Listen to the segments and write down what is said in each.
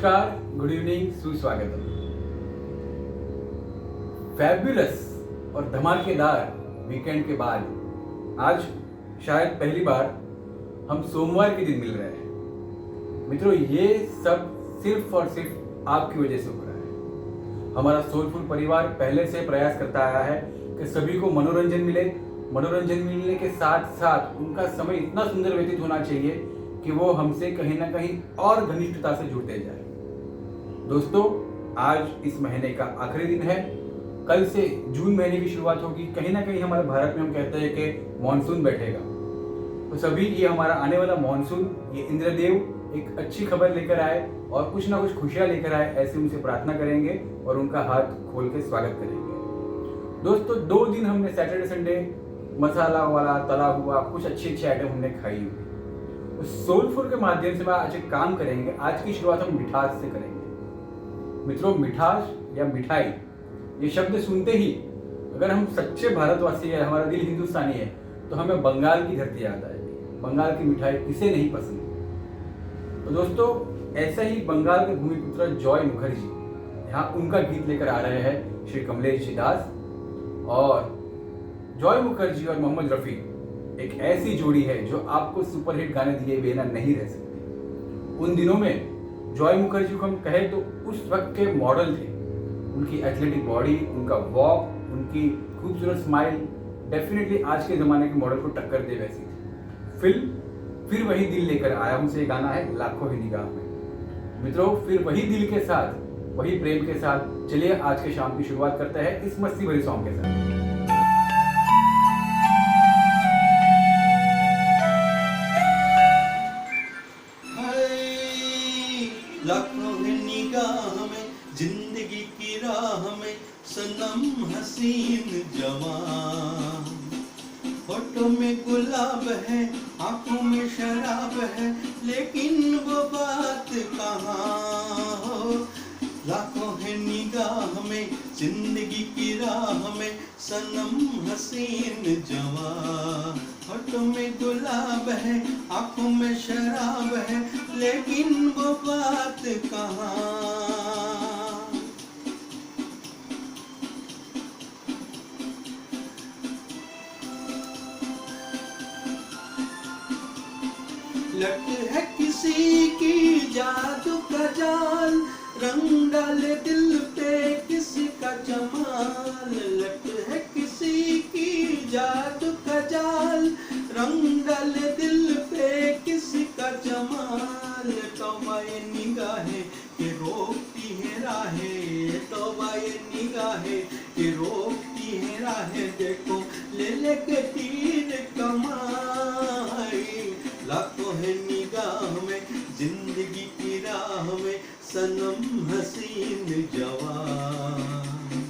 नमस्कार, good evening, सुस्वागतम। Fabulous और धमाकेदार वीकेंड के बाद आज शायद पहली बार हम सोमवार के दिन मिल रहे हैं। मित्रों, ये सब सिर्फ और सिर्फ आपकी वजह से हो रहा है। हमारा सोलफुल परिवार पहले से प्रयास करता आया है कि सभी को मनोरंजन मिले। मनोरंजन मिलने के साथ साथ उनका समय इतना सुंदर व्यतीत होना चाहिए कि वो हमसे कहीं ना कहीं और घनिष्ठता से जुड़ते जाए। दोस्तों, आज इस महीने का आखिरी दिन है। कल से जून महीने की शुरुआत होगी। कहीं ना कहीं हमारे भारत में हम कहते हैं कि मॉनसून बैठेगा। तो सभी ये हमारा आने वाला मॉनसून, ये इंद्रदेव एक अच्छी खबर लेकर आए और कुछ ना कुछ खुशियां लेकर आए, ऐसे उनसे प्रार्थना करेंगे और उनका हाथ खोल के स्वागत करेंगे। दोस्तों, 2 दिन हमने सैटरडे संडे मसाला वाला तला हुआ कुछ अच्छे आइटम हमने खाई हुई। तो सोलफुल के माध्यम से आज एक काम करेंगे। आज की शुरुआत हम मिठास से करेंगे। मित्रों, मिठास या मिठाई, ये शब्द सुनते ही अगर हम सच्चे भारतवासी है, हमारा दिल हिंदुस्तानी है, तो हमें बंगाल की धरती याद आएगी। बंगाल की मिठाई किसे नहीं पसंद। तो दोस्तों, ऐसा ही बंगाल के भूमिपुत्र जॉय मुखर्जी यहाँ उनका गीत लेकर आ रहे हैं श्री कमलेश जी दास। और जॉय मुखर्जी और मोहम्मद रफी एक ऐसी जोड़ी है जो आपको सुपरहिट गाने दिए बिना नहीं रह सकती। उन दिनों में जॉय मुखर्जी को हम कहें तो उस वक्त के मॉडल थे। उनकी एथलेटिक बॉडी, उनका वॉक, उनकी खूबसूरत स्माइल डेफिनेटली आज के ज़माने के मॉडल को टक्कर दे वैसी थी। फिल्म फिर वही दिल लेकर आया हमसे ये गाना है लाखों ही निगाह में। मित्रों, फिर वही दिल के साथ, वही प्रेम के साथ चलिए आज के शाम की शुरुआत करते हैं इस मस्ती भरी सॉन्ग के साथ। लाखों निगाह में जिंदगी की राह में सनम हसीन जवान, होठों में गुलाब है, आंखों में शराब है, लेकिन वो बात कहाँ हो। लाखों है निगाह में जिंदगी की राह में सनम हसीन जवान, होठों में गुलाब है, आंखों में शराब है, लेकिन वो बात कहाँ। लट है किसी की जादू का जाल, रंग डाले दिल पे किसी का जमाल। लट है किसी की जादू का जाल, रंग डाले दिल पे किसी का जमाल। तौबा ये निगाहें कि रोकती है राहें, तौबा ये निगाहें कि रोकती है राहें, देखो ले लेके तीर कमाई। लाखों है निगाह में जिंदगी की राह में सनम हसीन जवान,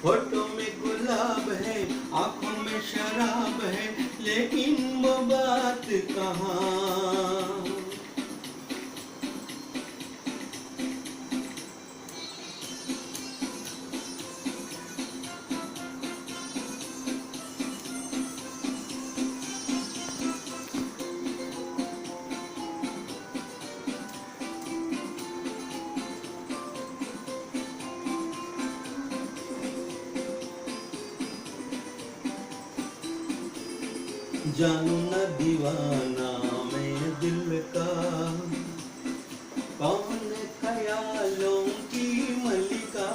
होठों में गुलाब है, आंखों में शराब है, लेकिन वो बात कहाँ। जानू न दीवाना मैं दिल का, कौन ख्यालों की मलिका।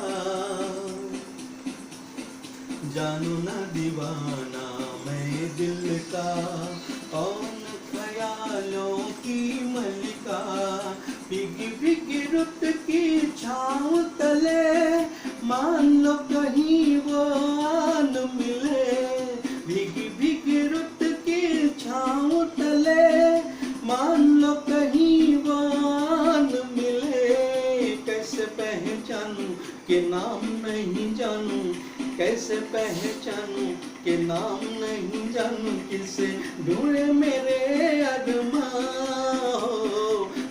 जानू न दीवाना मैं दिल का, कौन ख्यालों की मलिका। भीगी भीगी रुत की छाँव तले, मान लो कहीं वो आन मिले। भीगी भीगी रुत छाँव तले, मान लो कहीं वान मिले। कैसे पहचानूं कि नाम नहीं जानूं, कैसे पहचानूं कि नाम नहीं जानूं, किसे ढूंढे मेरे अरमान।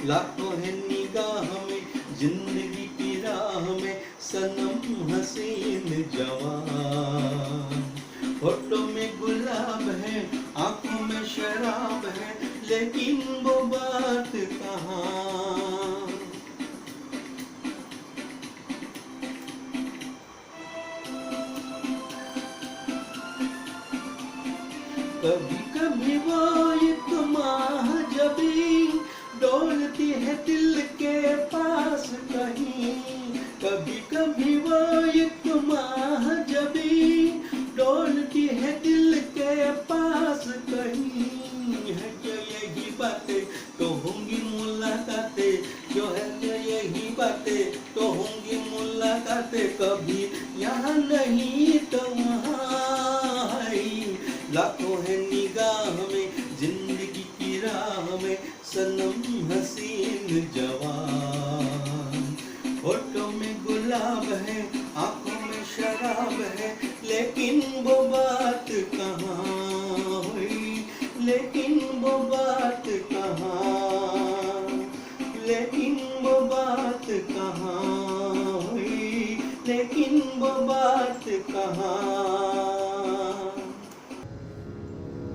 लाखों है निगाह में जिंदगी की राह में सनम हसीन जवान, होठों में गुलाब है, आंखों में शराब है, लेकिन वो बात कहाँ। कभी कभी वो एक महाजबी डोलती है दिल के पास कहीं, कभी कभी वो एक महाजबी डोलती है दिल के पास कहीं। है क्या यही बातें तो होंगी मुलाकातें, जो है क्या यही बातें तो होंगी मुलाकातें, कभी यहाँ नहीं तो वहाँ है। लाखों है निगाह में जिंदगी की राह में सनम हसीन जवान, होठों में गुलाब है आंखों में शराब है, लेकिन वो बात कहाँ हुई, लेकिन वो बात कहाँ, लेकिन वो बात कहाँ हुई, लेकिन वो बात कहाँ।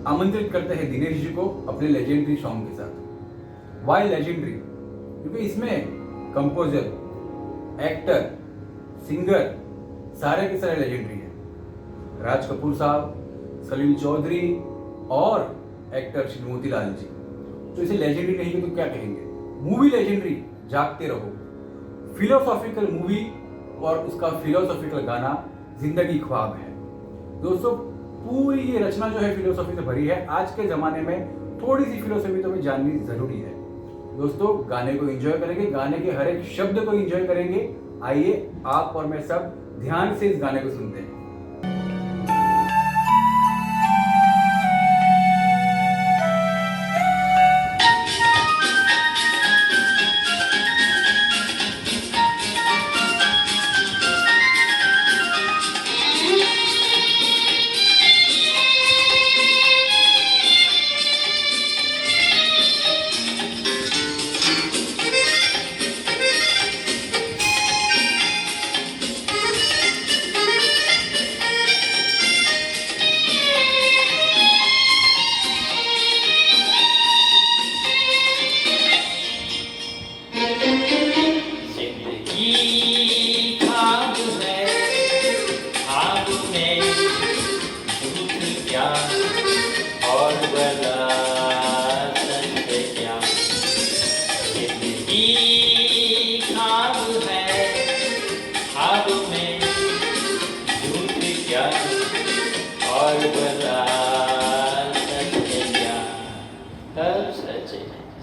आमंत्रित करते हैं दिनेश जी को अपने लेजेंडरी सॉन्ग के साथ। Why legendary? क्योंकि इसमें कंपोजर, एक्टर, सिंगर सारे के सारे लेजेंडरी हैं। राज कपूर साहब, सलील चौधरी और एक्टर श्री मोतीलाल जी। तो इसे लेजेंडरी नहीं तो क्या कहेंगे? मूवी लेजेंडरी जागते रहो, फिलोसॉफिकल मूवी और उसका फिलोसॉफिकल गाना जिंदगी ख्वाब है। दोस्तों पूरी ये रचना जो है फिलोसॉफी से भरी है। आज के ज़माने में थोड़ी सी फिलोसॉफी तो हमें जाननी ज़रूरी है। दोस्तों गाने को एंजॉय करेंगे, गाने के हर एक शब्द को एंजॉय करेंगे। आइए आप और मैं सब ध्यान से इस गाने को सुनते हैं।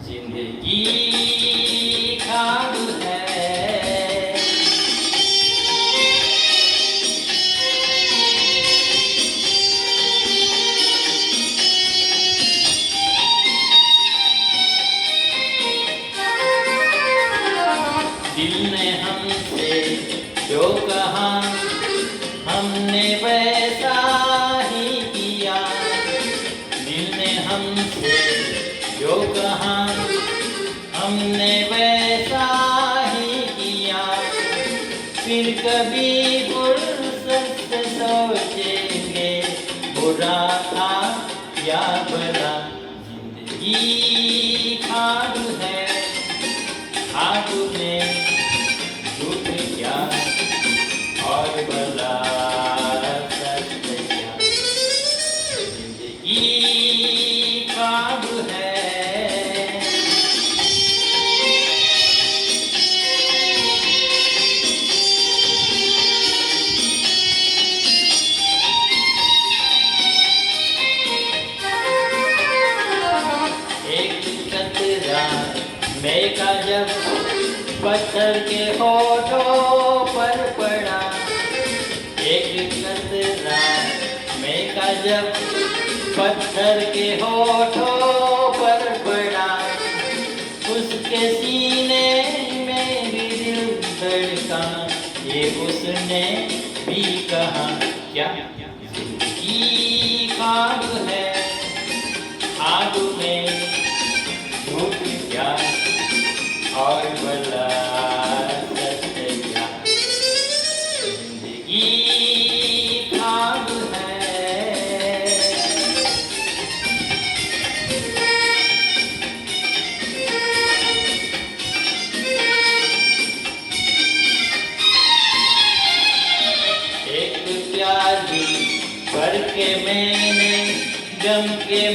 जिंदगी ख्वाब है। दिल ने हमसे जो कहा हमने वैसा ही किया, दिल ने हमसे जो कहा हमने वैसा ही किया, फिर कभी फुर्सत से सोचेंगे बुरा था या भला। जिंदगी ख्वाब है, ख्वाब में झूठ क्या और भला सच क्या। जिंदगी ख्वाब है। मेघा जब पत्थर के होठों पर पड़ा, एक कतरा मेघा जब पत्थर के होठों पर पड़ा, उसके सीने में भी दिल धड़का, ये उसने भी कहा क्या जिंदगी ख्वाब है, ख्वाब में झूठ क्या और भला सच क्या। जिंदगी ख्वाब है।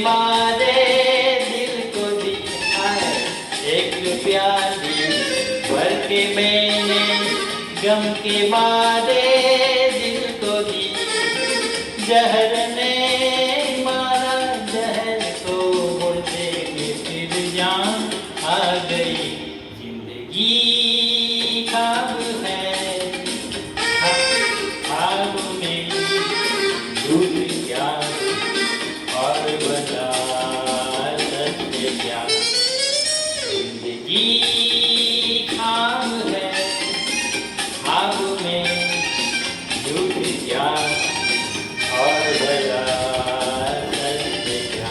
मारे दिल को दी है एक प्याली भर के मैंने गम के मारे दिल को दी जहर ने मारा जहर को मुझे फिर जान आ गई जिंदगी खाब है खाब में दूध क्या और बता सत्य क्या जिंदगी खाब है खाब में दूध क्या और बता सत्य क्या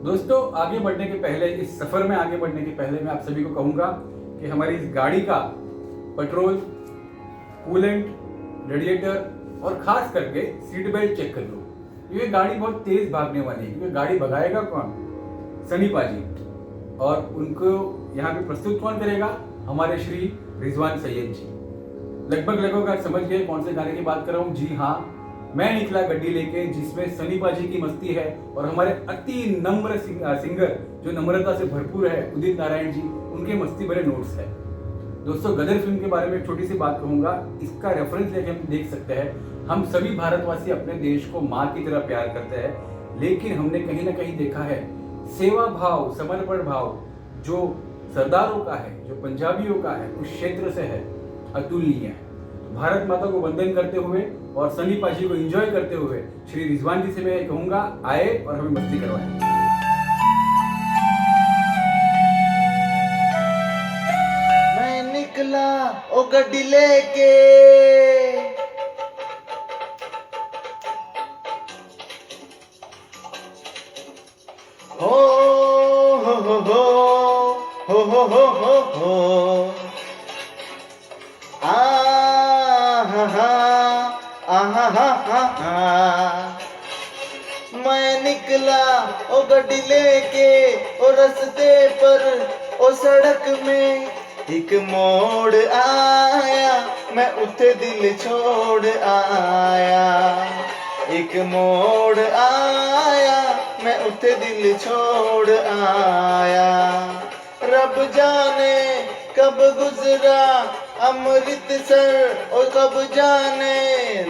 दोस्तों आगे बढ़ने के पहले, इस सफर में आगे बढ़ने के पहले मैं आप सभी को कहूंगा कि हमारी इस गाड़ी का पेट्रोल, कूलेंट, रेडिएटर और खास करके सीट बेल्ट चेक कर लो। ये गाड़ी बहुत तेज भागने वाली है क्योंकि गाड़ी भगाएगा कौन? सनी पाजी। और उनको यहाँ पे प्रस्तुत कौन करेगा? हमारे श्री रिजवान सैयद जी। लगभग आप समझ गए कौन से गाने की बात कर रहा हूँ। जी हाँ, मैं निकला गड्डी लेके, जिसमें सनी पाजी की मस्ती है और हमारे अति नम्र सिंगर जो नम्रता से भरपूर है उदित नारायण जी, उनके मस्ती भरे नोट्स है। दोस्तों गदर फिल्म के बारे में एक छोटी सी बात कहूंगा। इसका रेफरेंस लेके हम देख सकते हैं, हम सभी भारतवासी अपने देश को माँ की तरह प्यार करते हैं, लेकिन हमने कहीं ना कहीं देखा है सेवा भाव, समर्पण भाव जो सरदारों का है, जो पंजाबियों का है, उस क्षेत्र से है, अतुलनीय है। भारत माता को वंदन करते हुए और सनी पाजी को एंजॉय करते हुए श्री रिजवान जी से मैं कहूंगा आए और हमें मस्ती करवाएं। मैं निकला ओ गड्डी लेके, हो हो हो हो हो हो हो हो हो मैं निकला ओ गड्डी लेके ओ रस्ते पर ओ सड़क में एक मोड़ आया, मैं उठे दिल छोड़ आया। एक मोड़ आया, मैं उठे दिल छोड़ आया। रब जाने कब गुजरा अमृतसर और कब जाने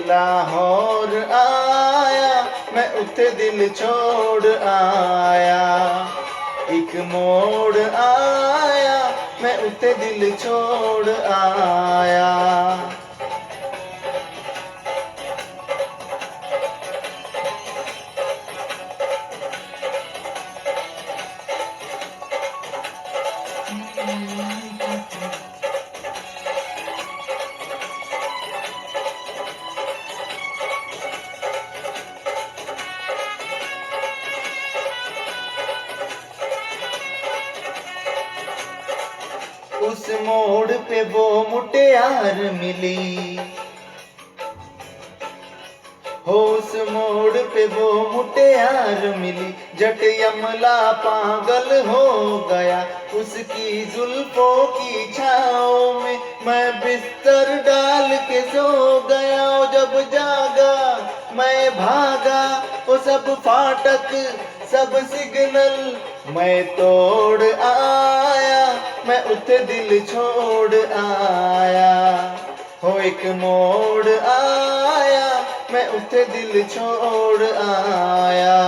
लाहौर आया, मैं उठे दिल छोड़ आया। एक मोड़ आया, मैं उठे दिल छोड़ आया। उस मोड़ पे वो मुटियार मिली, हो उस मोड़ पे वो मुटियार मिली। जट यमला पागल हो गया, उसकी जुल्फों की छाँव में मैं बिस्तर डाल के सो गया। जब जागा मैं भागा, वो सब फाटक सब सिग्नल मैं तोड़ आया, मैं उठे दिल छोड़ आया। हो एक मोड़ आया, मैं उठे दिल छोड़ आया।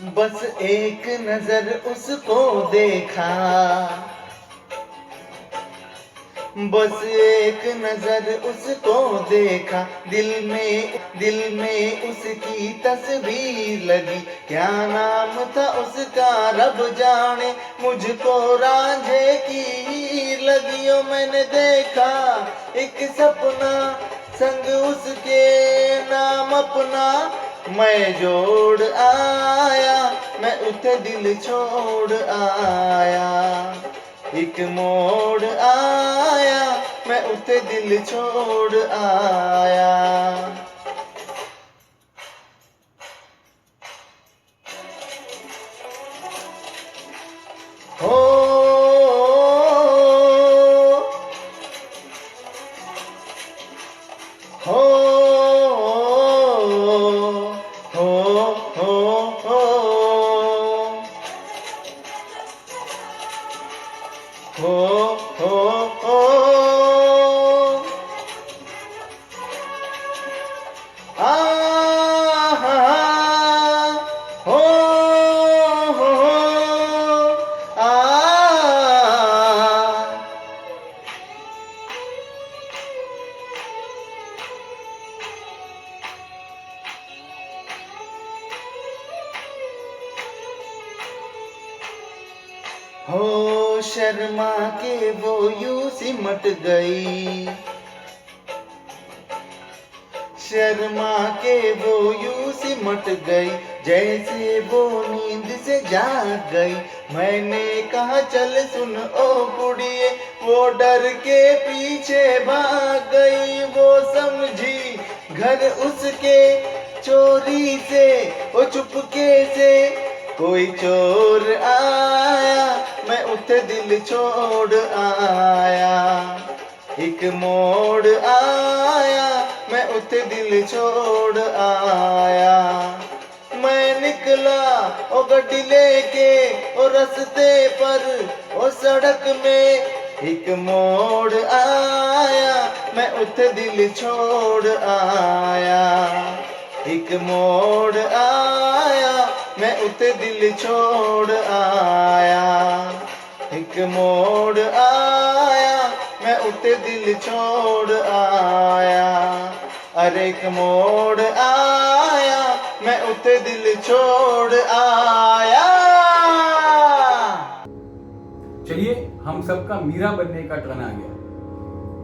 बस एक नजर उसको देखा, बस एक नजर उसको देखा, दिल में उसकी तस्वीर लगी। क्या नाम था उसका रब जाने, मुझको रांझे की हीर लगी। ओ मैंने देखा एक सपना, संग उसके नाम अपना मैं जोड़ आया, मैं उठे दिल छोड़ आया। एक मोड़ आया, मैं उठे दिल छोड़ आया। हो हो हो हो हो आ हो आ हो शर्मा के वो यूं सिमट गई, शर्मा के वो यूं सिमट गई, जैसे वो नींद से जाग गई। मैंने कहा चल सुन ओ कुड़िए, वो डर के पीछे भाग गई। वो समझी घर उसके चोरी से, वो चुपके से कोई चोर आया, मैं उठे दिल छोड़ आया। एक मोड़ आया, मैं उठे दिल छोड़ आया। मैं निकला ओ गड्डी लेके ओ रस्ते पर ओ सड़क में, एक मोड़ आया, मैं उठे दिल छोड़ आया। एक मोड़ आया, मैं उठे दिल छोड़ आया। एक मोड़ आया, मैं उठे दिल छोड़ आया। अरे एक मोड़ आया, मैं उठे दिल छोड़ आया। चलिए हम सबका मीरा बनने का टर्न आ गया।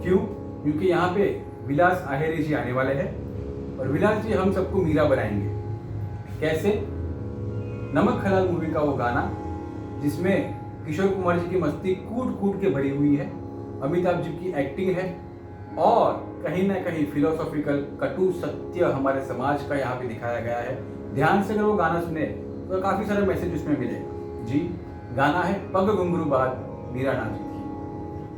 क्यों? क्योंकि यहाँ पे विलास आहेरे जी आने वाले हैं और विलास जी हम सबको मीरा बनाएंगे। कैसे? नमक हलाल मूवी का वो गाना जिसमें किशोर कुमार जी की मस्ती कूट कूट के भरी हुई है, अमिताभ जी की एक्टिंग है और कहीं ना कहीं फिलोसॉफिकल कटु सत्य हमारे समाज का यहाँ पे दिखाया गया है। ध्यान से अगर वो गाना सुने तो काफी सारा मैसेज उसमें मिलेगा। जी, गाना है पग घुंघरू बाद मीरा नाची थी।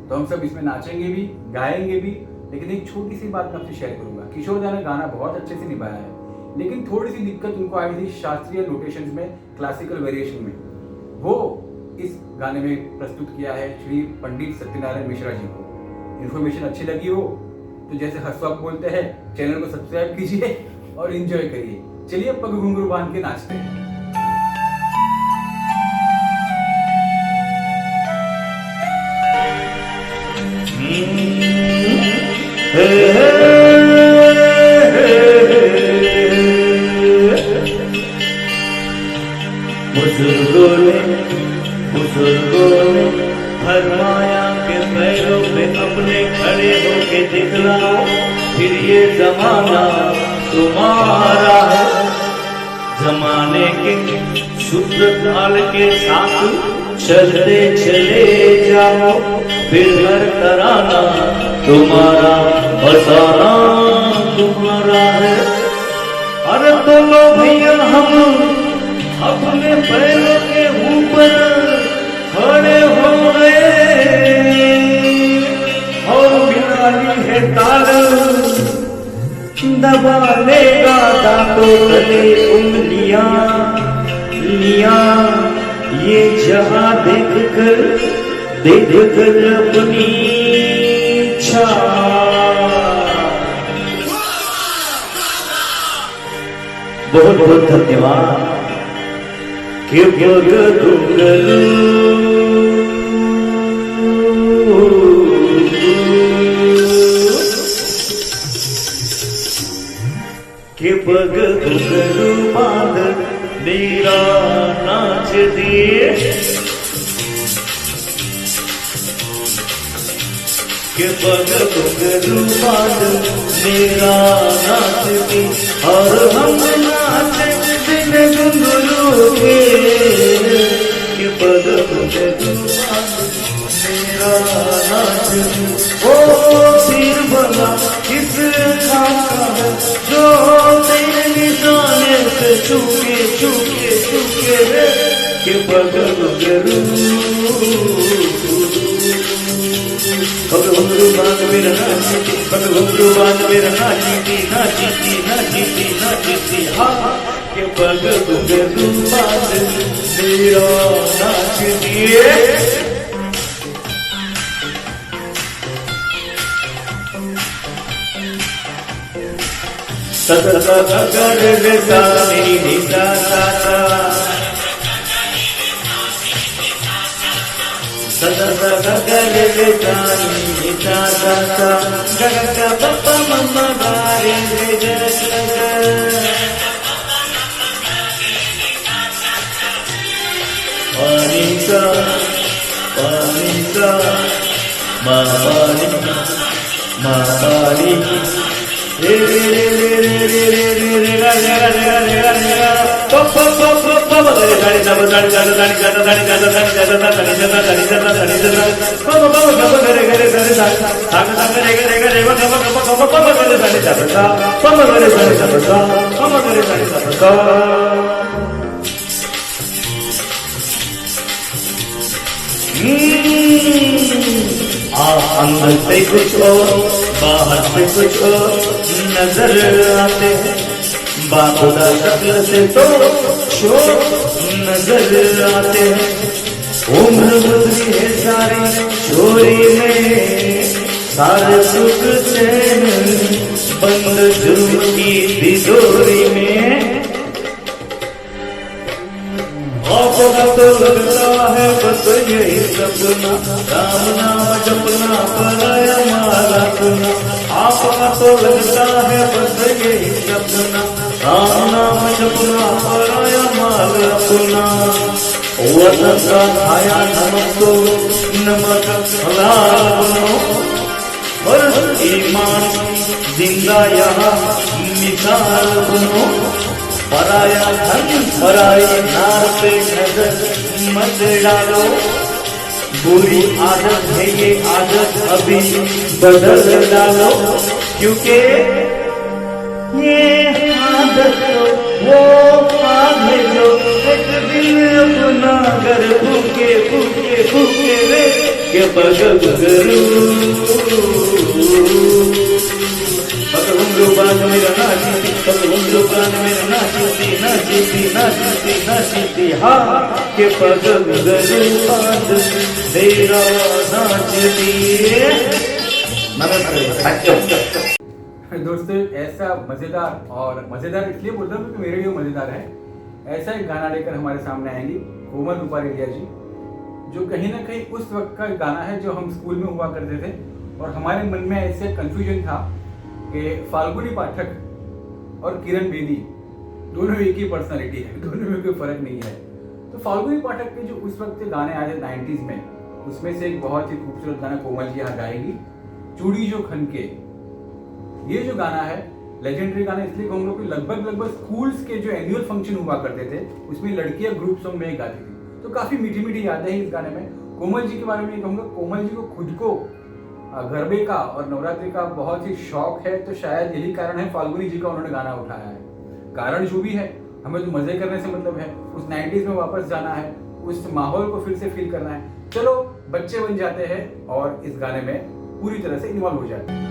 तो हम सब इसमें नाचेंगे भी, गाएंगे भी, लेकिन एक छोटी सी बात मैं आपसे शेयर करूंगा। किशोर दा ने गाना बहुत अच्छे से निभाया है, लेकिन थोड़ी सी दिक्कत उनको आई थी शास्त्रीय नोटेशंस में, क्लासिकल वेरिएशन में। वो इस गाने में प्रस्तुत किया है श्री पंडित सत्यनारायण मिश्रा जी को। इन्फॉर्मेशन अच्छी लगी हो तो जैसे हंसवाक बोलते हैं, चैनल को सब्सक्राइब कीजिए और एंजॉय करिए। चलिए पग घुंघरू बांध के नाचते हैं। बुजुर्गों ने फरमाया के पैरों पे अपने खड़े होके दिखलाओ, फिर ये जमाना तुम्हारा है। जमाने के सूत्र ताल के साथ चलते चले जाओ, फिर हर तराना तुम्हारा, फसाना तुम्हारा है। अरे बोलो भैया हम अपने पैरों के ऊपर खड़े हो गए और मिलानी है ताल, दबा लेगा दांतों तले उंगलियां लिया। ये जहां देख कर अपनी इच्छा। बहुत बहुत धन्यवाद। के बगरू गरू के बगरू गरू बांध मेरा नाच दिए के बगरू गरू बांध मेरा नाच दी और हम नाचे दिन घुंघरू के बगरू गरू बांध मेरा नाच दी ओ पीर बना किस काम का है जो तेरे निशाने से चूके चूके चूके रे के बगरू गरू भगवंतु बांध मेरा नाचती भगवंतु बांध मेरा नाचती नाचती नाचती नाचती हाँ के भगवंतु बांध मेरा नाचती सदा सदा कर रे सा मेरी निशा सा सदा सदा कर रे जानी निशा सा गा गा पप्पा मम्मा गा रे रे जस पानी सा माँ पानी रे रे रे रे रे रे रे रे गा गा गा गा गा गा पप्पा पप्पा पप्पा रे गाड़ी सब गाड़ी गाड़ी गाड़ी गाड़ी गाड़ी गाड़ी गाड़ी गाड़ी गाड़ी गाड़ी गाड़ी गाड़ी पप्पा पप्पा पप्पा रे रे रे रे साग साग रे रे रे रे पप्पा पप्पा पप्पा पप्पा रे गाड़ी सब पप्पा रे गाड़ी सब पप्पा रे गाड़ी सब अंदर से कुछ और बाहर से कुछ और नजर आते हैं बाखुदा शक्ल से तो शोर नजर आते हैं उम्र गुजरी है सारी चोरी में सारे सुख चैन बंद जुर्म की तिजोरी में आंखों तो लगता है बस यही सपना राम नाम जपना पराया माला सुना आंखों तो लगता है बस यही सपना राम नाम जपना पराया माला सुना वतन का खाया नमक तो नमक हलाल बनो और ईमान जिंदा यहाँ मिसाल बनो पराया धन पराई नार पे नजर मत डालो बुरी आदत है ये आदत अभी बदल डालो क्योंकि ये आदत वो आगे जो एक दिन अपना घर भूखे भूखे भूखे रे के बगल बांध मेरा नाचती भगवंतु बांध मेरा नाचती नाचती नाचती नाचती हाँ के पगल गरू बांध मेरा नाचती दोस्तों ऐसा मजेदार और मजेदार इसलिए बोलता हूँ क्योंकि मेरे लिए मजेदार है। ऐसा एक गाना लेकर हमारे सामने आएंगी कोमल रूपारेलिया जी, जो कहीं ना कहीं उस वक्त का गाना है जो हम स्कूल में हुआ करते थे और हमारे मन में ऐसे कंफ्यूजन था कि फाल्गुनी पाठक और किरण बेदी दोनों एक ही पर्सनालिटी है, दोनों में कोई फर्क नहीं है। तो फाल्गुनी पाठक के जो उस वक्त के गाने आए थे 90s में, उसमें से एक बहुत ही खूबसूरत गाना कोमल जी यहाँ गाएगी, चूड़ी जो खनके। ये जो गाना है लेजेंडरी गाना इसलिए कहूँगा कि लगभग स्कूल्स के जो एनुअल फंक्शन हुआ करते थे उसमें लड़कियां ग्रुप सॉन्ग में गाती थी। तो काफी मीठी मीठी यादें हैं इस गाने में। कोमल जी के बारे में कहूँगा, कोमल जी को खुद को गरबे का और नवरात्रि का बहुत ही शौक है, तो शायद यही कारण है फाल्गुनी जी का उन्होंने गाना उठाया है। कारण जो भी है, हमें तो मजे करने से मतलब है, उस 90s में वापस जाना है, उस माहौल को फिर से फील करना है। चलो बच्चे बन जाते हैं और इस गाने में पूरी तरह से इन्वॉल्व हो जाते हैं।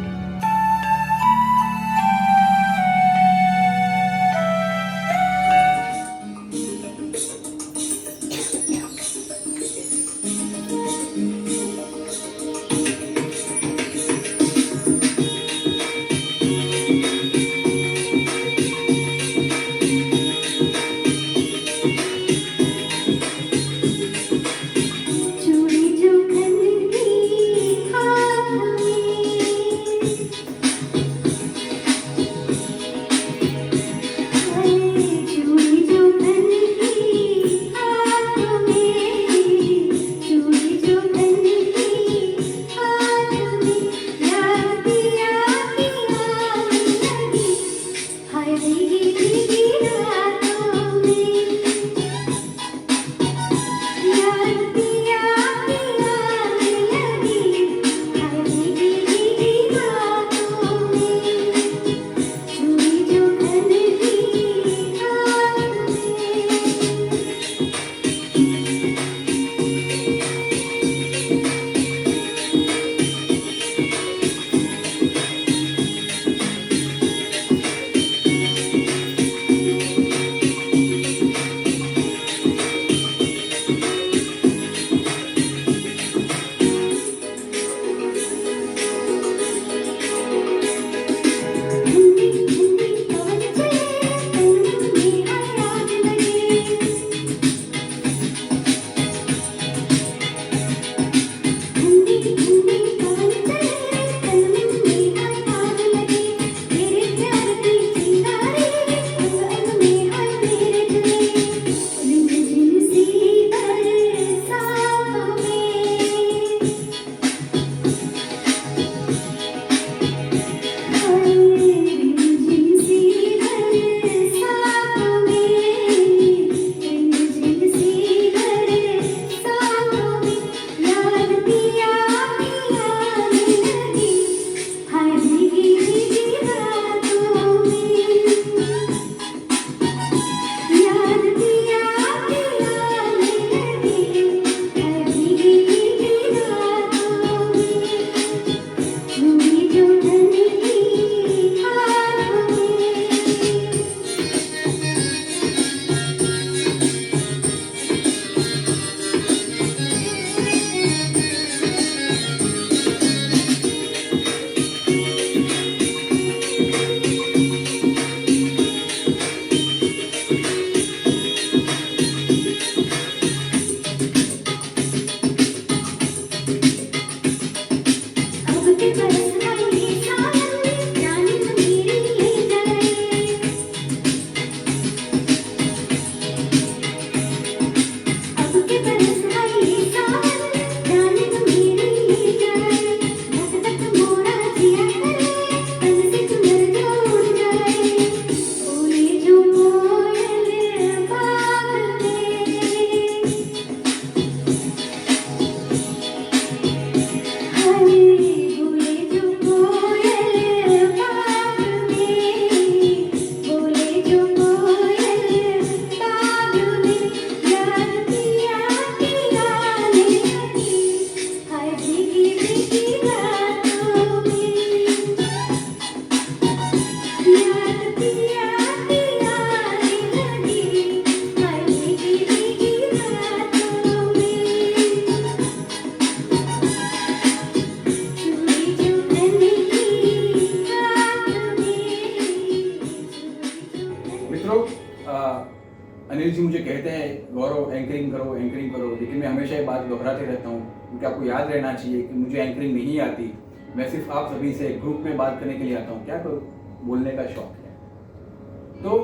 अनिल जी मुझे कहते हैं गौरव एंकरिंग करो, लेकिन मैं हमेशा ये बात दोहराते रहता हूँ क्योंकि आपको याद रहना चाहिए कि मुझे एंकरिंग नहीं आती। मैं सिर्फ आप सभी से ग्रुप में बात करने के लिए आता हूँ, क्या करूँ, बोलने का शौक है। तो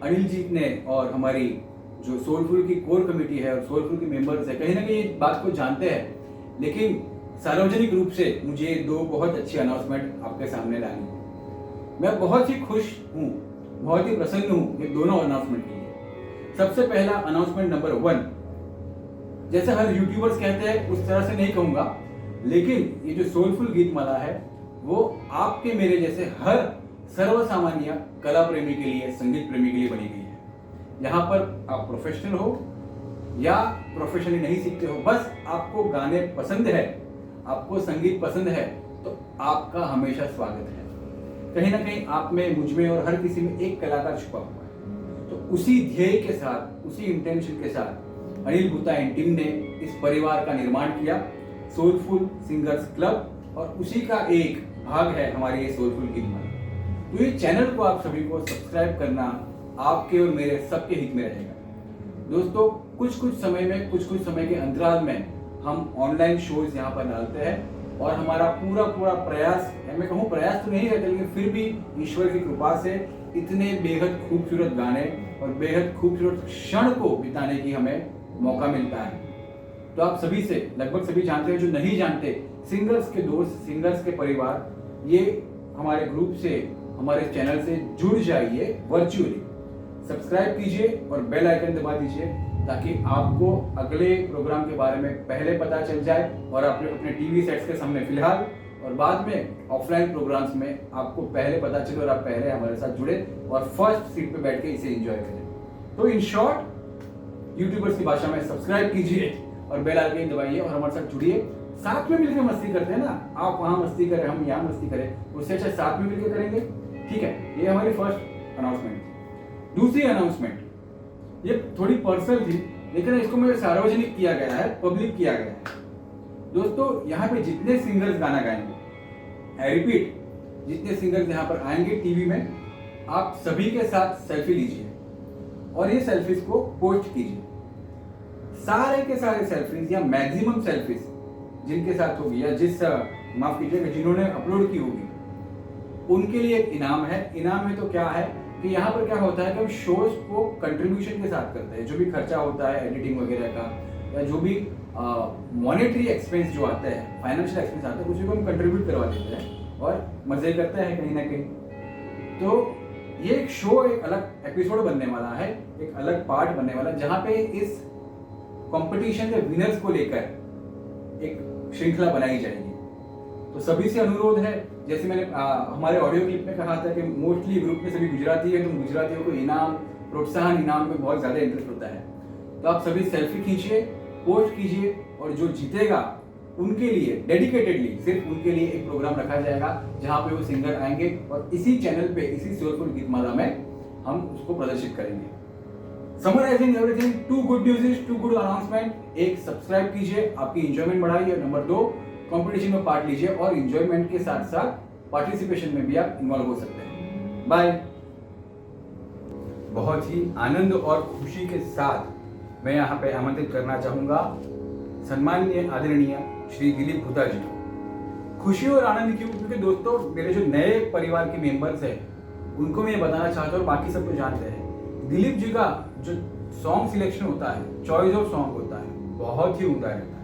अनिल जी ने और हमारी जो सोलफुल की कोर कमेटी है और सोलफुल के मेंबर्स है, कहीं ना कहीं इस बात को जानते हैं, लेकिन सार्वजनिक रूप से मुझे 2 बहुत अच्छी अनाउंसमेंट आपके सामने लानी है। मैं बहुत ही खुश हूँ, बहुत ही प्रसन्न हूँ ये दोनों अनाउंसमेंट के लिए। सबसे पहला अनाउंसमेंट नंबर 1, जैसे हर यूट्यूबर्स कहते हैं उस तरह से नहीं कहूंगा, लेकिन ये जो सोलफुल गीतमाला है वो आपके मेरे जैसे हर सर्वसामान्य कला प्रेमी के लिए, संगीत प्रेमी के लिए बनी गई है। यहाँ पर आप प्रोफेशनल हो या प्रोफेशनली नहीं सीखते हो, बस आपको गाने पसंद है, आपको संगीत पसंद है, तो आपका हमेशा स्वागत है। कहीं ना कहीं आप में, मुझ में और हर किसी में एक कलाकार छुपा हुआ है। तो उसी ध्येय के साथ, उसी इंटेंशन के साथ अनिल भूता एंड टीम ने इस परिवार का निर्माण किया, सोलफुल सिंगर्स क्लब, और उसी का एक भाग है हमारी ये सोलफुल गीतमाला। तो ये चैनल को आप सभी को सब्सक्राइब करना आपके और मेरे सबके हित में रहेगा। दोस्तों, कुछ कुछ समय के अंतराल में हम ऑनलाइन शोज यहाँ पर डालते हैं और हमारा पूरा प्रयास है, मैं कहूँ प्रयास तो नहीं रहता, लेकिन फिर भी ईश्वर की कृपा से इतने बेहद खूबसूरत गाने और बेहद खूबसूरत क्षण को बिताने की हमें मौका मिलता है। तो आप सभी से, लगभग सभी जानते हैं, जो नहीं जानते, सिंगर्स के दोस्त, सिंगर्स के परिवार, ये हमारे ग्रुप से, हमारे चैनल से जुड़ जाइए वर्चुअली। सब्सक्राइब कीजिए और बेल आइकन दबा दीजिए ताकि आपको अगले प्रोग्राम के बारे में पहले पता चल जाए और अपने टीवी सेट्स के सामने फिलहाल, और बाद में ऑफलाइन प्रोग्राम्स में आपको पहले पता चले और आप पहले हमारे साथ जुड़े और फर्स्ट सीट पे बैठ के इसे एंजॉय करें। तो इन शॉर्ट, यूट्यूबर्स की भाषा में सब्सक्राइब कीजिए और बेल आइकन दबाइए और हमारे साथ जुड़िए। साथ में मिलकर मस्ती करते हैं ना, आप वहां मस्ती करें, हम यहाँ मस्ती करें, उससे अच्छा साथ में मिलकर करेंगे। ठीक है, ये हमारी फर्स्ट अनाउंसमेंट थी। दूसरी अनाउंसमेंट ये थोड़ी पर्सनल थी, लेकिन इसको मेरे सार्वजनिक किया गया है, पब्लिक किया गया है। दोस्तों, यहाँ पे जितने सिंगर्स गाना गाएंगे, आई रिपीट, जितने सिंगर्स यहाँ पर आएंगे टीवी में, आप सभी के साथ सेल्फी लीजिए और ये सेल्फीज को पोस्ट कीजिए। सारे के सारे सेल्फीज या मैक्सिमम सेल्फीज जिनके साथ होगी या माफ कीजिएगा, जिन्होंने अपलोड की होगी, उनके लिए एक इनाम है। इनाम में तो क्या है कि यहाँ पर क्या होता है कि हम शोज को कंट्रीब्यूशन के साथ करते हैं। जो भी खर्चा होता है एडिटिंग वगैरह का, या जो भी मॉनेटरी एक्सपेंस जो आता है, फाइनेंशियल एक्सपेंस आता है, उसी को हम कंट्रीब्यूट करवा देते हैं और मजे करते हैं कहीं ना कहीं। तो ये एक शो, एक अलग एपिसोड बनने वाला है, एक अलग पार्ट बनने वाला है, जहाँ पे इस कंपटीशन के विनर्स को लेकर एक श्रृंखला बनाई जाएगी। तो सभी से अनुरोध है, जैसे मैंने हमारे ऑडियो क्लिप में कहा था कि मोस्टली ग्रुप में सभी गुजराती है, तो गुजरातियों को इनाम, प्रोत्साहन इनाम में बहुत ज्यादा इंटरेस्ट होता है। तो आप सभी सेल्फी खींचिए, पोस्ट कीजिए और जो जीतेगा उनके लिए डेडिकेटेडली सिर्फ उनके लिए एक प्रोग्राम रखा जाएगा जहां पे वो सिंगर आएंगे और इसी चैनल पे, इसी सोलफुल गीतमाला में हम उसको प्रदर्शित करेंगे। Summarising everything, 2 good news, 2 good announcement. एक, सब्सक्राइब कीजिए, आपकी एंजॉयमेंट बढ़ाइए, और नंबर 2, कंपटीशन में पार्ट लीजिए और एंजॉयमेंट के साथ साथ पार्टिसिपेशन में भी आप इन्वॉल्व हो सकते हैं। बाय। बहुत ही आनंद और खुशी के साथ मैं यहाँ पे आमंत्रित करना चाहूंगा सम्माननीय आदरणीय श्री दिलीप भूता जी को। खुशी और आनंद क्यों? क्योंकि दोस्तों, मेरे जो नए परिवार के मेंबर्स हैं उनको मैं ये बताना चाहता हूँ, बाकी सब तो जानते हैं, दिलीप जी का जो सॉन्ग सिलेक्शन होता है, चॉइस ऑफ सॉन्ग होता है, बहुत ही उम्दा रहता है।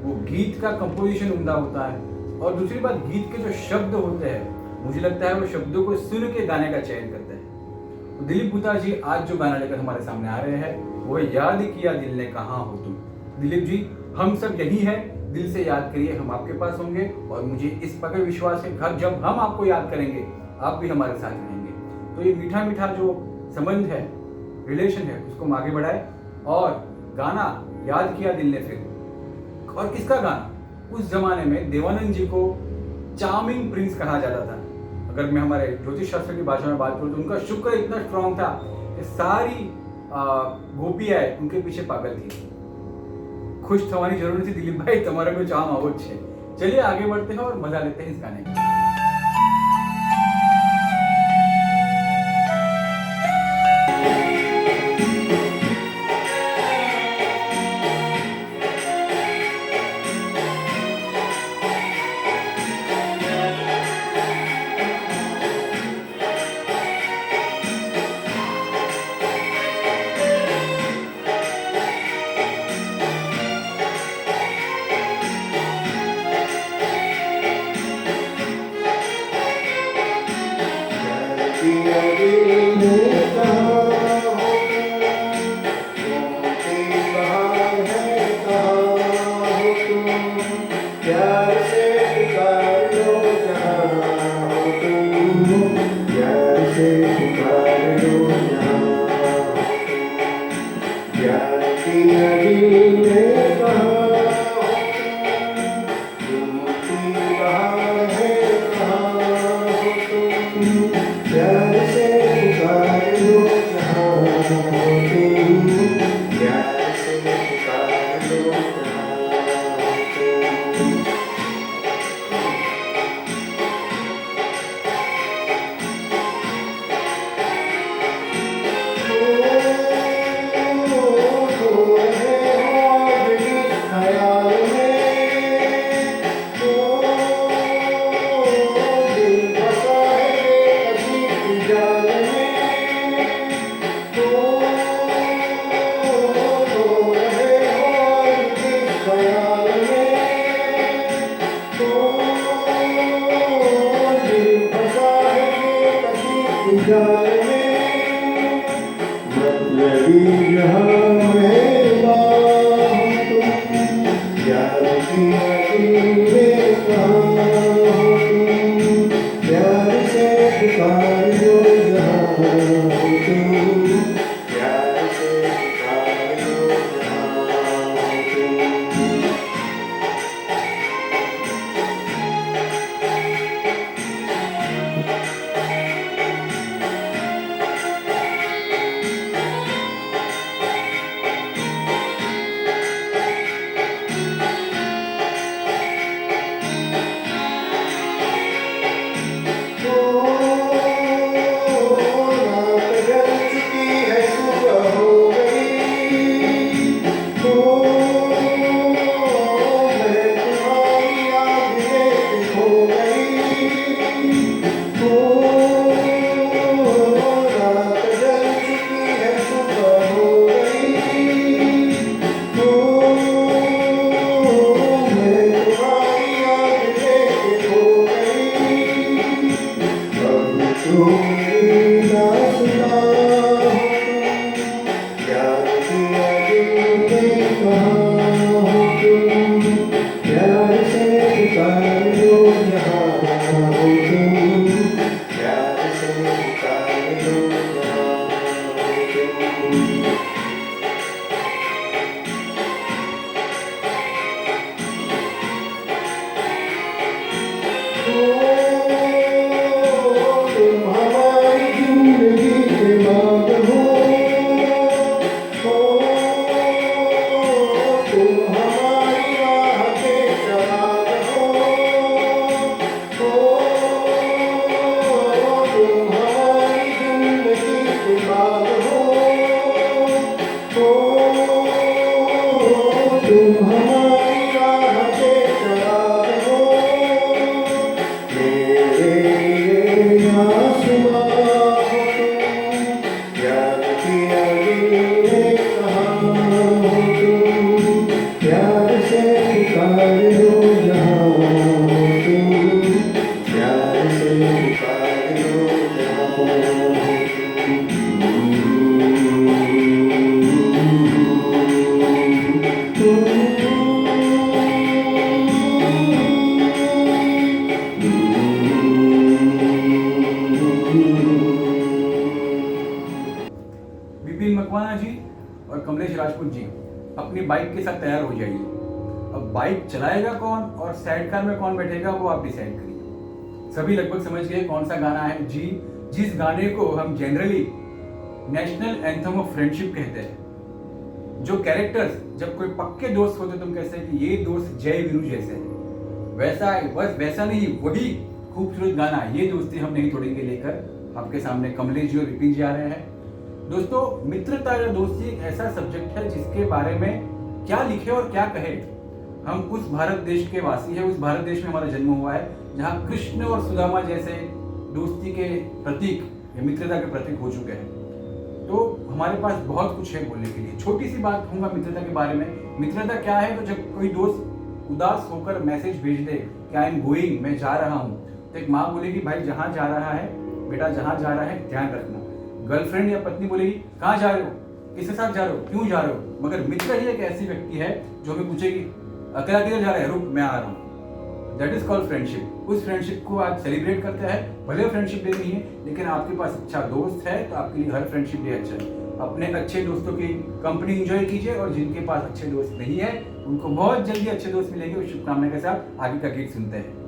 वो गीत का कंपोजिशन उम्दा होता है, और दूसरी बात, गीत के जो शब्द होते हैं, मुझे लगता है वो शब्दों को सुन के गाने का चयन करते हैं। तो दिलीप भूता जी आज जो गाना लेकर हमारे सामने आ रहे हैं वो याद किया दिल ने कहाँ हो तुम। दिलीप जी, हम सब यही है, दिल से याद करिए, हम आपके पास होंगे, और मुझे इस पक्का विश्वास है घर जब हम आपको याद करेंगे आप भी हमारे साथ रहेंगे। तो ये मीठा मीठा जो संबंध है, रिलेशन है, उसको हम आगे बढ़ाए। और गाना याद किया दिल ने फिर, और किसका गाना? उस जमाने में देवानंद जी को चार्मिंग प्रिंस कहा जाता था। अगर मैं हमारे ज्योतिष शास्त्र की भाषा में बात करूं तो उनका शुक्र इतना स्ट्रांग था कि सारी गोपियां उनके पीछे पागल थी। खुश थवानी जरूरी थी दिलीप भाई, तुम्हारे में चाम आवो छे। चलिए आगे बढ़ते हैं और मजा लेते हैं इस गाने का। प्यार की नदी में कहाँ डूबती बहार है, कहाँ हो तुम, प्यार से पुकार लो कहाँ हो तुम, प्यार से पुकार लो कहाँ हो तुम। विपिन मकवाना जी और कमलेश राजपूत जी अपनी बाइक के साथ तैयार हो जाइए। अब बाइक चलाएगा कौन और साइड कार में कौन बैठेगा वो आप डिसाइड करिए। सभी लगभग समझ गए कौन सा गाना है जी, जिस गाने को हम generally national anthem of friendship कहते हैं। जो कैरेक्टर्स जब कोई पक्के दोस्त होते तुम कहते हैं कि ये दोस्त जय वीरू जैसे है, वैसा बस वैसा नहीं, वही खूबसूरत गाना ये दोस्ती हम नहीं तोड़ेंगे लेकर आपके सामने कमलेश जी और विपिन जी आ रहे हैं। दोस्तों, मित्रता या दोस्ती एक ऐसा सब्जेक्ट है जिसके बारे में क्या लिखे और क्या कहे। हम उस भारत देश के वासी हैं, उस भारत देश में हमारा जन्म हुआ है जहाँ कृष्ण और सुदामा जैसे दोस्ती के प्रतीक या मित्रता के प्रतीक हो चुके हैं। तो हमारे पास बहुत कुछ है बोलने के लिए। छोटी सी बात कहूँगा मित्रता के बारे में। मित्रता क्या है? तो जब कोई दोस्त उदास होकर मैसेज भेज दे कि आई एम गोइंग, मैं जा रहा हूँ, तो एक माँ बोलेगी भाई जहाँ जा रहा है बेटा, जहाँ जा रहा है ध्यान रखना। गर्लफ्रेंड या पत्नी बोलेगी कहाँ जा रहे हो, किसके साथ जा रहे हो, क्यों जा रहे हो। मगर मित्र ही एक ऐसी व्यक्ति है जो हमें पूछेगी अकेला किधर जा रहा है, रुक मैं आ रहा हूँ। That is called friendship. उस फ्रेंडशिप को आज सेलिब्रेट करते हैं। भले फ्रेंडशिप डे नहीं है, लेकिन आपके पास अच्छा दोस्त है तो आपके लिए हर फ्रेंडशिप डे अच्छा है। अपने अच्छे दोस्तों की कंपनी एंजॉय कीजिए, और जिनके पास अच्छे दोस्त नहीं है उनको बहुत जल्दी अच्छे दोस्त मिलेंगे। उस शुभकामना के साथ आगे का गीत सुनते हैं।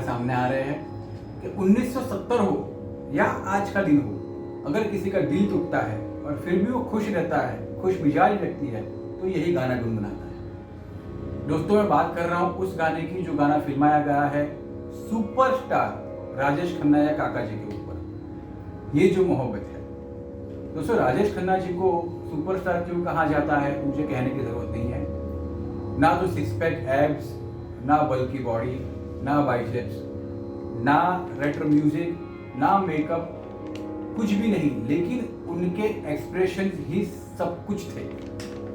सामने आ रहे हैं कि 1970 हो या आज का दिन हो, अगर किसी का दिल टूटता है और फिर भी वो खुश रहता है, खुश मिजाज व्यक्ति है, तो यही गाना गुनगुनाता है। दोस्तों, मैं बात कर रहा हूँ उस गाने की जो गाना फिल्माया गया है सुपरस्टार राजेश खन्ना या काका जी के ऊपर, ये जो मोहब्बत है। दोस्तों, राजेश खन्ना जी को सुपरस्टार क्यों कहा जाता है मुझे कहने की जरूरत नहीं है। ना तो सिक्स पैक एब्स, ना बल्कि बॉडी, ना बाइसेप्स, ना रेट्रो म्यूजिक, ना मेकअप, कुछ भी नहीं, लेकिन उनके एक्सप्रेशन ही सब कुछ थे।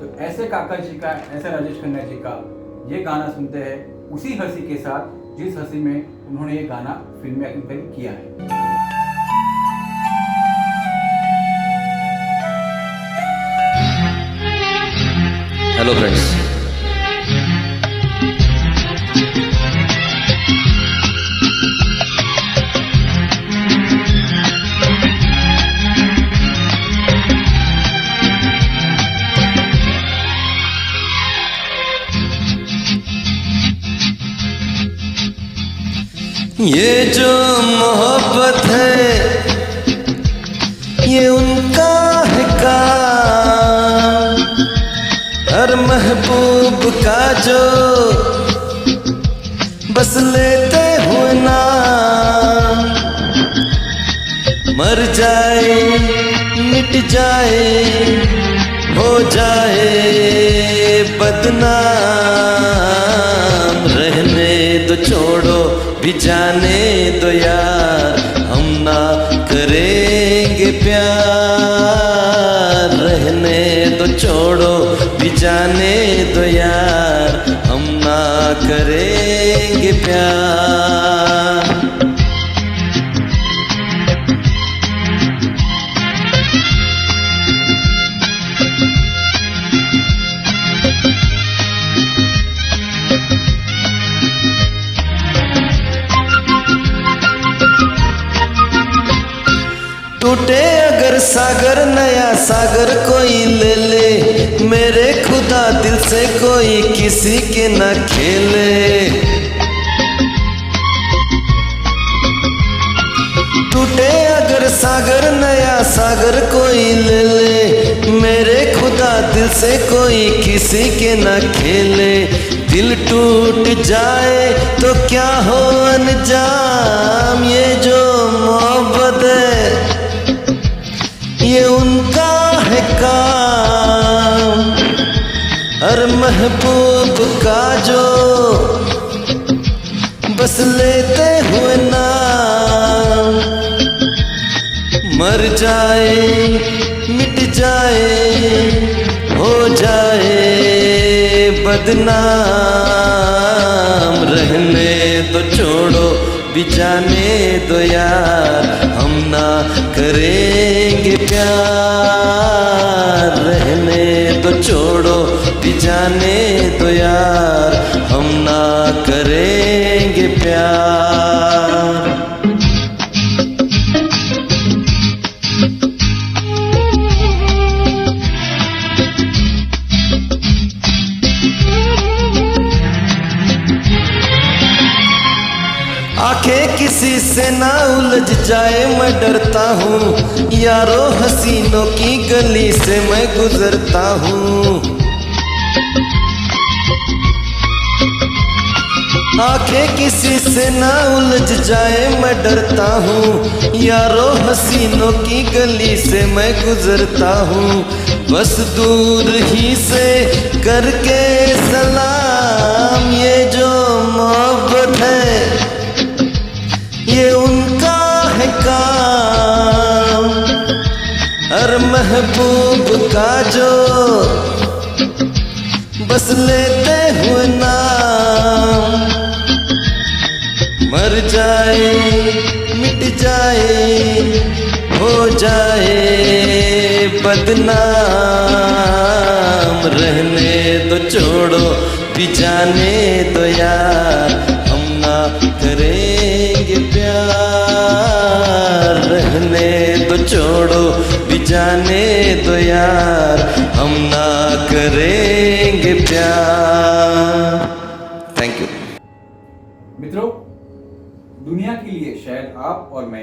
तो ऐसे काका जी का, ऐसे राजेश खन्ना जी का ये गाना सुनते हैं उसी हंसी के साथ जिस हंसी में उन्होंने ये गाना फिल्म में एक्टिंग किया है। हेलो फ्रेंड्स, ये जो मोहब्बत है ये उनका है काम, हर महबूब का जो बस लेते हुए नाम, मर जाए मिट जाए हो जाए बदनाम, रहने दो छोड़ो भी जाने दो यार, हम ना करेंगे प्यार, रहने दो छोड़ो भी जाने दो यार, हम ना करेंगे प्यार। टूटे अगर सागर नया सागर कोई ले ले, मेरे खुदा दिल से कोई किसी के न खेले। टूटे अगर सागर नया सागर कोई ले ले, मेरे खुदा दिल से कोई किसी के न खेले। दिल टूट जाए तो क्या हो अंजाम, ये जो मोहब्बत है ये उनका है काम, हर महबूब का जो बस लेते हुए नाम, मर जाए मिट जाए हो जाए बदनाम, रहने तो छोड़ो भी जाने दो यार, हम ना करेंगे प्यार, रहने तो छोड़ो भी जाने दो यार, हम ना करेंगे प्यार। आंखें किसी से ना उलझ जाए मैं डरता हूँ, यारो हसीनों की गली से मैं गुजरता हूँ। आंखें किसी से ना उलझ जाए मैं डरता हूँ, यारो हसीनों की गली से मैं गुजरता हूँ। बस दूर ही से करके सलाम, ये जो मोहब्बत है ये उनका है काम, हर महबूब का जो बस लेते हुए नाम, मर जाए मिट जाए हो जाए बदनाम, रहने तो छोड़ो भी जाने दो यार, हम ना करेंगे प्यार, रहने तो छोड़ो भी जाने दो यार, हम ना करेंगे प्यार। Thank you. मित्रों, के लिए शायद आप और मैं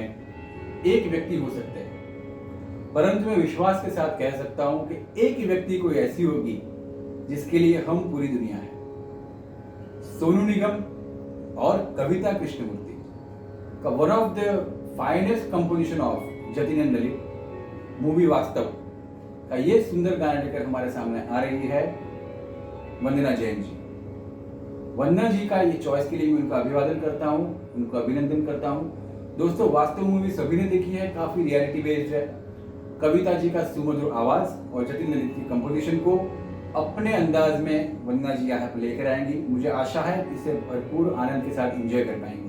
एक व्यक्ति हो सकते हैं, परंतु मैं विश्वास के साथ कह सकता हूं कि एक ही व्यक्ति कोई ऐसी होगी जिसके लिए हम पूरी दुनिया है। सोनू निगम और कविता कृष्णमूर्ति का one of the finest composition of Jatin and Lalit movie वास्तव का ये सुंदर गाना लेकर हमारे सामने आ रही है वंदना जैन जी। वंदना जी का ये चॉइस के लिए मैं उनका अभिवादन करता हूँ, उनका अभिनंदन करता हूँ। दोस्तों, वास्तव मूवी सभी ने देखी है, काफी रियलिटी बेस्ड है। कविता जी का सुमधुर आवाज और जतिन ललित की कंपोजिशन को अपने अंदाज में वंदना जी यहाँ पर लेकर आएंगी। मुझे आशा है कि इसे भरपूर आनंद के साथ एंजॉय कर पाएंगे।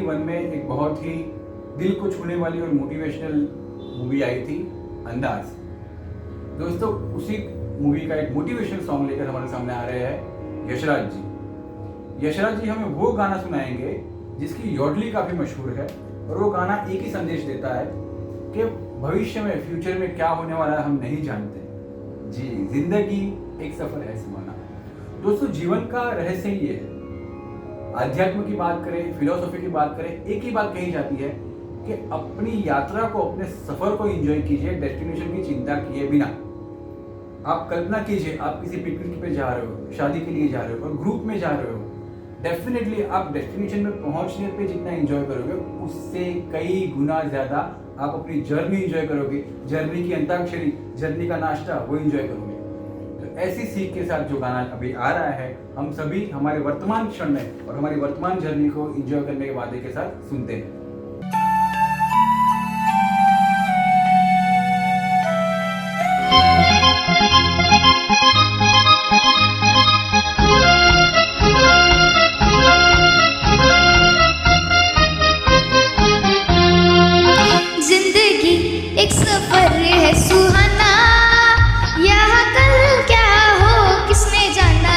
1991 में एक बहुत ही दिल को छूने वाली और मोटिवेशनल मूवी आई थी अंदाज। दोस्तों उसी मूवी का एक मोटिवेशनल सॉन्ग लेकर हमारे सामने आ रहे हैं यशराज जी। यशराज जी हमें वो गाना सुनाएंगे जिसकी यॉडली काफी मशहूर है और वो गाना एक ही संदेश देता है कि भविष्य में फ्यूचर में क्या होने वाला है हम नहीं जानते जी, जिंदगी एक सफर है सुहाना। दोस्तों जीवन का रहस्य ये है, आध्यात्म की बात करें, फिलोसॉफी की बात करें, एक ही बात कही जाती है कि अपनी यात्रा को, अपने सफर को एंजॉय कीजिए, डेस्टिनेशन की चिंता किए बिना। आप कल्पना कीजिए आप किसी पिकनिक पे जा रहे हो, शादी के लिए जा रहे हो और ग्रुप में जा रहे हो, डेफिनेटली आप डेस्टिनेशन में पहुंचने पे जितना एंजॉय करोगे उससे कई गुना ज्यादा आप अपनी जर्नी एंजॉय करोगे। जर्नी की अंताक्षरी, जर्नी का नाश्ता वो एंजॉय करोगे। तो ऐसी सीख के साथ जो गाना अभी आ रहा है, हम सभी हमारे वर्तमान क्षण में और हमारी वर्तमान जर्नी को एंजॉय करने के वादे के साथ सुनते हैं। जिंदगी एक सफर है सुहाना, यहाँ कल क्या हो किसने जाना।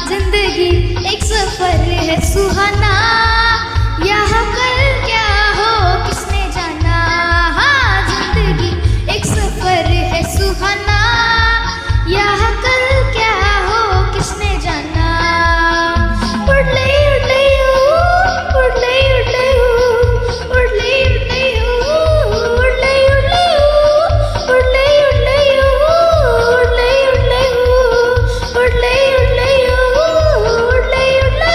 जिंदगी एक सफर है सुहाना, यहाँ कल क्या हो किसने जाना। हाँ जिंदगी एक सफर है सुहाना, यहाँ कल क्या हो किसने जाना। उड़ ले उड़ ले उड़ ले उड़ ले उड़ ले उड़ ले उड़ ले उड़ ले उड़ ले उड़ ले उड़ ले उड़ ले उड़ ले उड़ ले उड़ ले उड़ ले।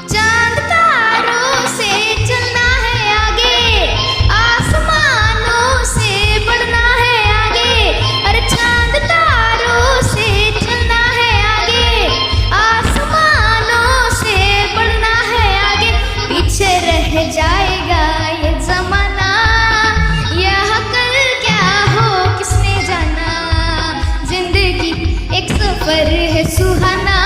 चांद तारों से चलना है आगे, आसमानों से बढ़ना है आगे। अरे चांद तारों से चलना है आगे, आसमानों से बढ़ना है आगे। पीछे रह जाएगा ये जमाना, यह कल क्या हो किसने जाना। जिंदगी एक सफर है सुहाना,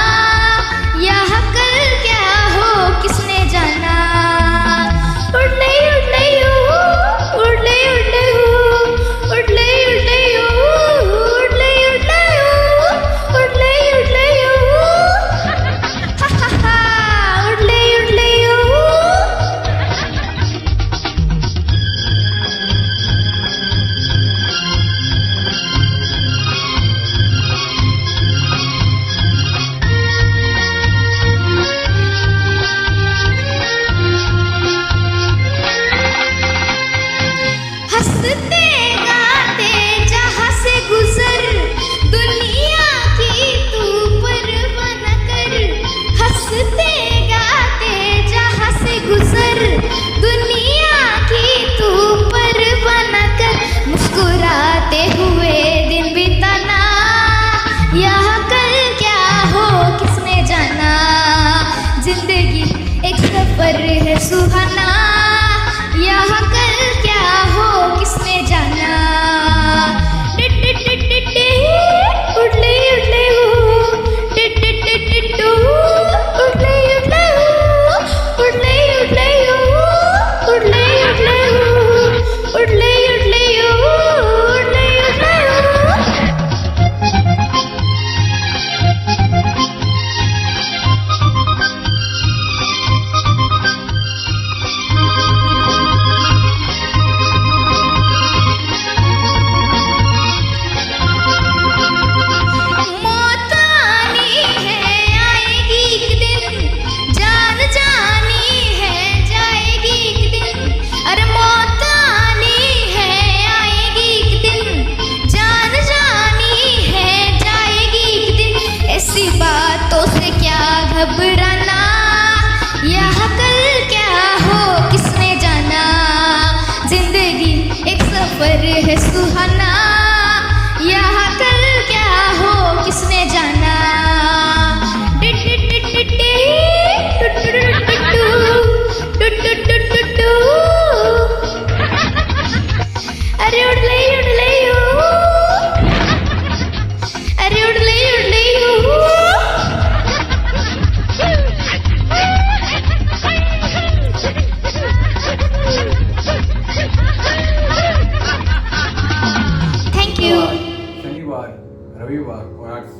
यह कल क्या हो किसने जाना। उड़ ले उड़ ले उड़ ले उड़ ले उड़ ले उड़ ले उड़ ले उड़ ले उड़ ले उड़ ले हा हा हा उड़ ले उड़ ले। हंसते गाते जहाँ से गुजर, दुनिया की तू परवाह न कर। हंसते गाते जहाँ से गुजर, दुनिया की तू परवाह न कर। मुस्कुराते हुए दिन बिताना, यह कल क्या हो किसने जाना। जिंदगी एक सफर है सुहाना, यह कल क्या हो किसने जाना। उड़ ले उड़ ले उड़ ले उड़ ले उड़ ले उड़ ले उड़ ले उड़ ले उड़ ले उड़ ले उड़ ले उड़ ले।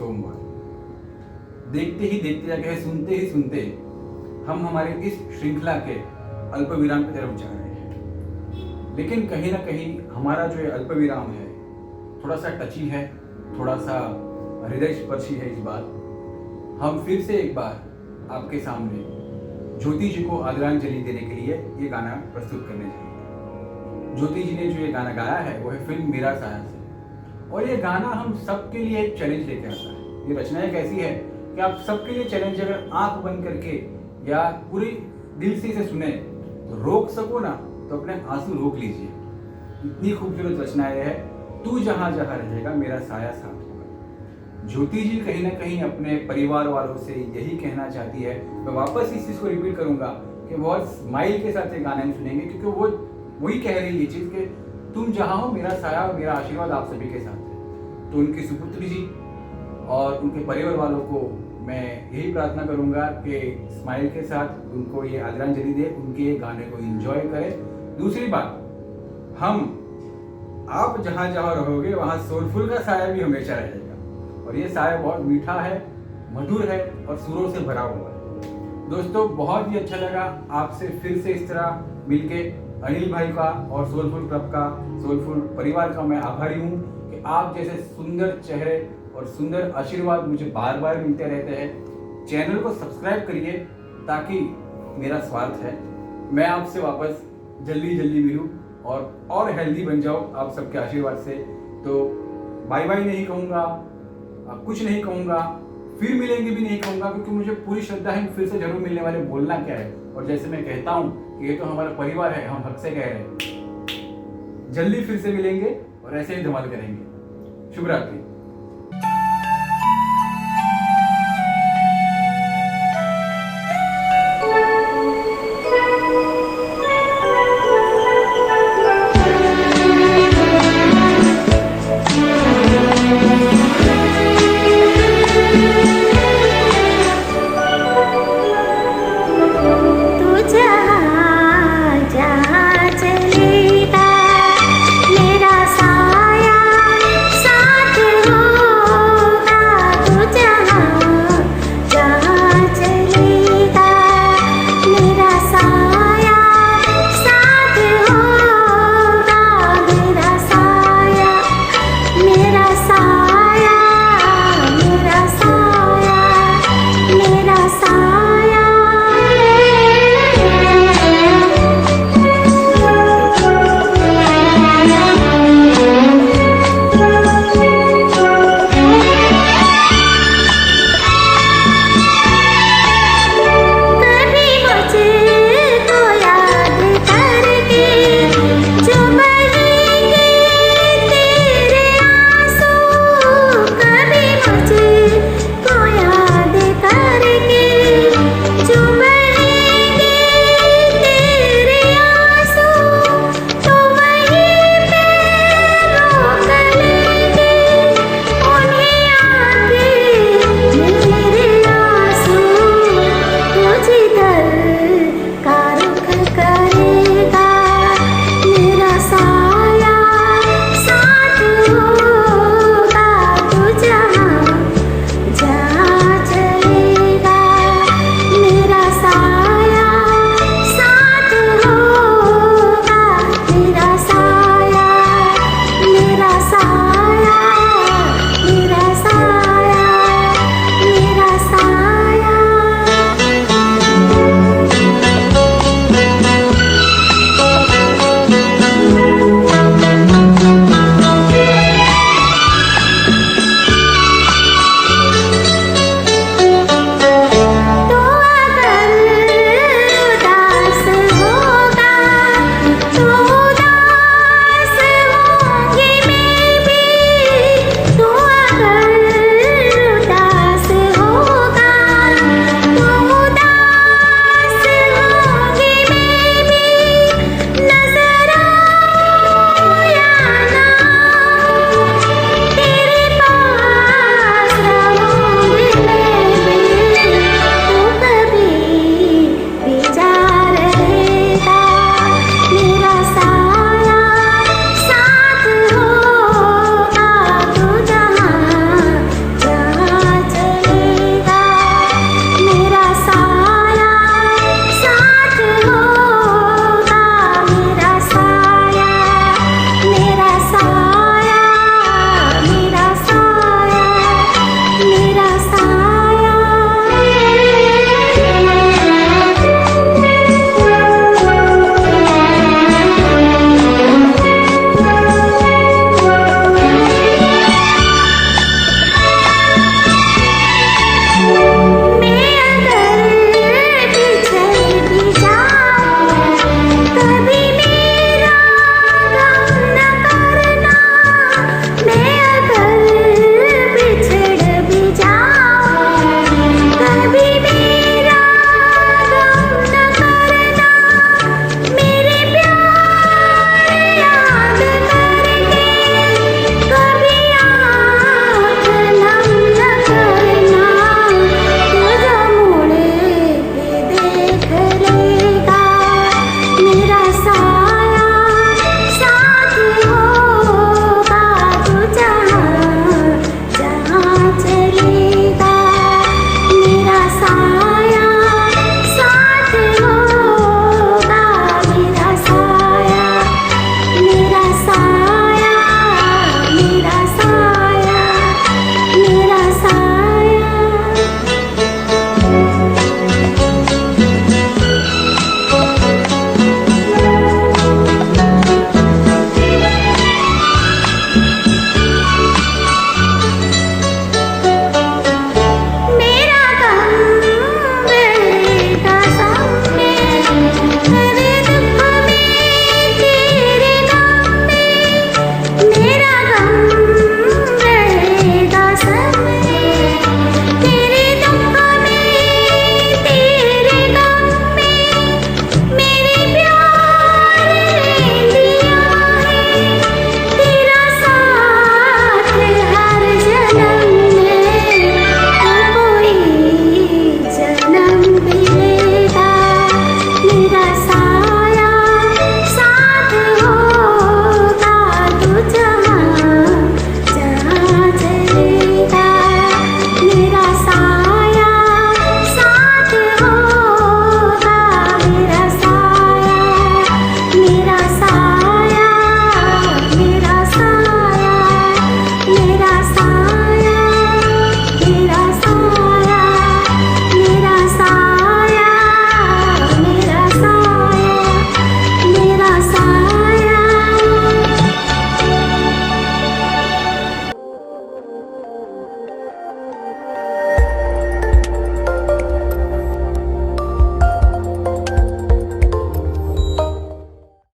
सोमवार। देखते ही देखते या कहे सुनते ही सुनते हम हमारे इस श्रृंखला के अल्प विराम की तरफ जा रहे हैं। लेकिन कहीं ना कहीं हमारा जो ये अल्प विराम है थोड़ा सा टची है, थोड़ा सा हृदय स्पर्शी है। इस बार हम फिर से एक बार आपके सामने ज्योति जी को आदरांजलि देने के लिए ये गाना प्रस्तुत करने जा रहे हैं। ज्योति जी ने जो ये गाना गाया है वो है फिल्म मेरा साया से, और ये गाना हम सबके लिए एक चैलेंज लेके आता है। ये रचना एक ऐसी है कि आप सबके लिए चैलेंज, अगर आंख बंद करके या पूरी दिल से इसे सुने तो रोक सको ना तो अपने आंसू रोक लीजिए। इतनी खूबसूरत रचना ये है, तू जहां जहां रहेगा मेरा साया साथ होगा। ज्योति जी कहीं ना कहीं अपने परिवार वालों से यही कहना चाहती है। मैं वापस इस चीज को रिपीट करूंगा कि बहुत स्माइल के साथ ये गाने हम सुनेंगे, क्योंकि वो वही कह रही है ये चीज कि तुम जहां हो मेरा साया और मेरा आशीर्वाद आप सभी के साथ है। तो उनकी सुपुत्री जी और उनके परिवार वालों को मैं यही प्रार्थना करूंगा कि स्माइल के साथ उनको ये आदरांजलि दे, उनके ये गाने को एंजॉय करें। दूसरी बात, हम आप जहां जहां रहोगे वहां सोलफुल का साया भी हमेशा रहेगा, और ये साया बहुत मीठा है, मधुर है और सुरों से भरा हुआ है। दोस्तों बहुत ही अच्छा लगा आपसे फिर से इस तरह मिलके। अनिल भाई का और सोलफुल क्लब का, सोलफुल परिवार का मैं आभारी हूँ कि आप जैसे सुंदर चेहरे और सुंदर आशीर्वाद मुझे बार बार मिलते रहते हैं। चैनल को सब्सक्राइब करिए ताकि मेरा स्वार्थ है मैं आपसे वापस जल्दी जल्दी मिलूं और हेल्दी बन जाओ आप सबके आशीर्वाद से। तो बाय बाय नहीं कहूँगा, कुछ नहीं कहूँगा, फिर मिलेंगे भी नहीं कहूँगा, क्योंकि मुझे पूरी श्रद्धा है फिर से जरूर मिलने वाले। बोलना क्या है, और जैसे मैं कहता हूँ कि ये तो हमारा परिवार है, हम हक से कह रहे हैं। जल्दी फिर से मिलेंगे और ऐसे ही धमाल करेंगे। शुभ रात्रि।